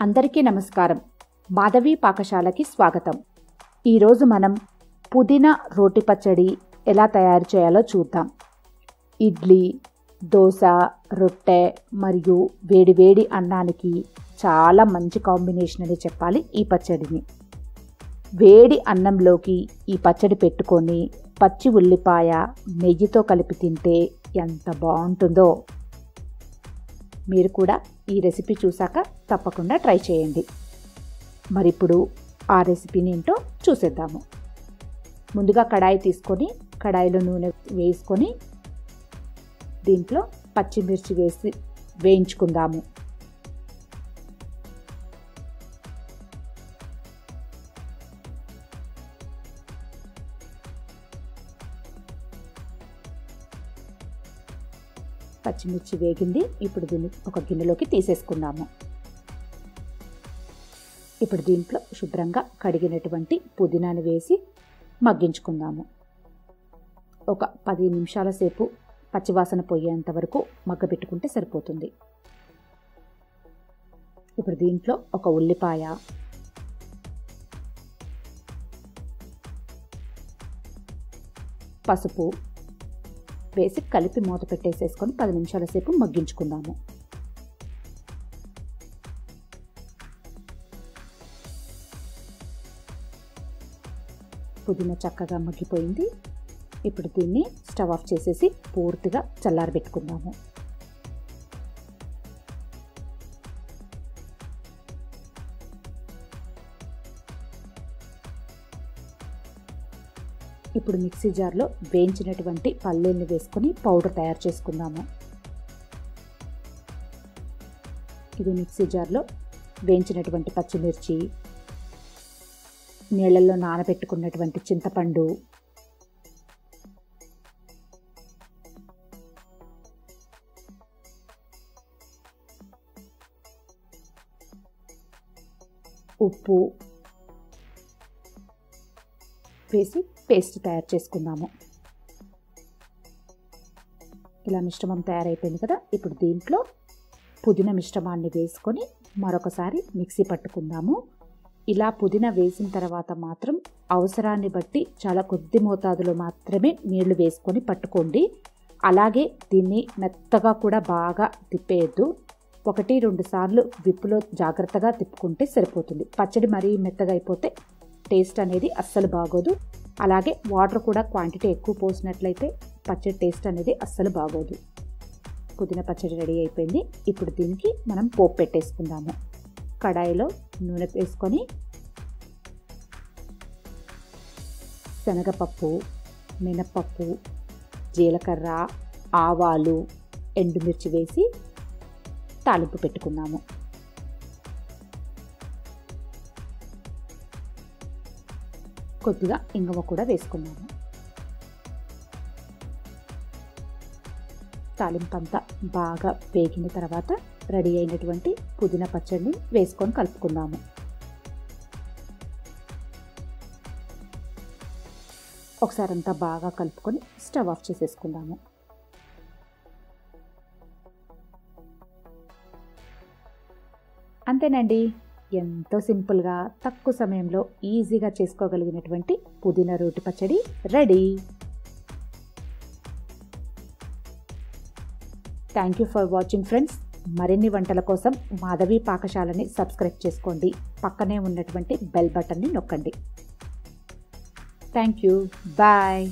అందరికీ నమస్కారం. మాధవి పాకశాలకి స్వాగతం. ఈరోజు మనం పుదీనా రోటి పచ్చడి ఎలా తయారు చేయాలో చూద్దాం. ఇడ్లీ, దోశ, రొట్టె మరియు వేడివేడి అన్నానికి చాలా మంచి కాంబినేషన్ అని చెప్పాలి ఈ పచ్చడిని. వేడి అన్నంలోకి ఈ పచ్చడి పెట్టుకొని పచ్చి ఉల్లిపాయ నెయ్యితో కలిపి తింటే ఎంత బాగుంటుందో. మీరు కూడా ఈ రెసిపీ చూసాక తప్పకుండా ట్రై చేయండి. మరిప్పుడు ఆ రెసిపీని ఏంటో చూసేద్దాము. ముందుగా కడాయి తీసుకొని కడాయిలో నూనె వేసుకొని దీంట్లో పచ్చిమిర్చి వేసి వేయించుకుందాము. పచ్చిమిర్చి వేగింది. ఇప్పుడు దీన్ని ఒక గిన్నెలోకి తీసేసుకుందాము. ఇప్పుడు దీంట్లో శుభ్రంగా కడిగినటువంటి పుదీనాను వేసి మగ్గించుకుందాము. ఒక 10 నిమిషాల సేపు పచ్చివాసన పోయేంత వరకు మగ్గబెట్టుకుంటే సరిపోతుంది. ఇప్పుడు దీంట్లో ఒక ఉల్లిపాయ, పసుపు వేసి కలిపి మూత పెట్టేసేసుకొని 10 నిమిషాల సేపు మగ్గించుకుందాము. పుదీనా చక్కగా మగ్గిపోయింది. ఇప్పుడు దీన్ని స్టవ్ ఆఫ్ చేసేసి పూర్తిగా చల్లారబెట్టుకుందాము. ఇప్పుడు మిక్సీ జార్లో వేయించినటువంటి పల్లీలను వేసుకొని పౌడర్ తయారు చేసుకుందాము. ఇది మిక్సీ జార్లో వేయించినటువంటి పచ్చిమిర్చి, నీళ్ళల్లో నానబెట్టుకున్నటువంటి చింతపండు, ఉప్పు వేసి పేస్ట్ తయారు చేసుకుందాము. ఇలా మిశ్రమం తయారైపోయింది కదా. ఇప్పుడు దీంట్లో పుదీనా మిశ్రమాన్ని వేసుకొని మరొకసారి మిక్సీ పట్టుకుందాము. ఇలా పుదీనా వేసిన తర్వాత మాత్రం అవసరాన్ని బట్టి చాలా కొద్ది మోతాదులో మాత్రమే నీళ్లు వేసుకొని పట్టుకోండి. అలాగే దీన్ని మెత్తగా కూడా బాగా తిప్పేయద్దు. 1-2 సార్లు విప్పులో జాగ్రత్తగా తిప్పుకుంటే సరిపోతుంది. పచ్చడి మరీ మెత్తగా అయిపోతే టేస్ట్ అనేది అస్సలు బాగోదు. అలాగే వాటర్ కూడా క్వాంటిటీ ఎక్కువ పోసినట్లయితే పచ్చడి టేస్ట్ అనేది అస్సలు బాగోదు. పుదీనా పచ్చడి రెడీ అయిపోయింది. ఇప్పుడు దీనికి మనం పోపు పెట్టేసుకుందాము. కడాయిలో నూనె వేసుకొని శనగపప్పు, మినపప్పు, జీలకర్ర, ఆవాలు, ఎండుమిర్చి వేసి తాలింపు పెట్టుకుందాము. కొద్దిగా ఇంగువ కూడా వేసుకున్నాము. తాలింపంతా బాగా వేగిన తర్వాత రెడీ అయినటువంటి పుదీనా పచ్చడిని వేసుకొని కలుపుకుందాము. ఒకసారి అంతా బాగా కలుపుకొని స్టవ్ ఆఫ్ చేసేసుకుందాము. అంతేనండి. ఎంతో సింపుల్గా తక్కువ సమయంలో ఈజీగా చేసుకోగలిగినటువంటి పుదీనా రోటి పచ్చడి ready. Thank you for watching friends. మరిన్ని వంటల కోసం మాధవి పాకశాలని సబ్స్క్రైబ్ చేసుకోండి. పక్కనే ఉన్నటువంటి బెల్ బటన్ని నొక్కండి. Thank you. బాయ్.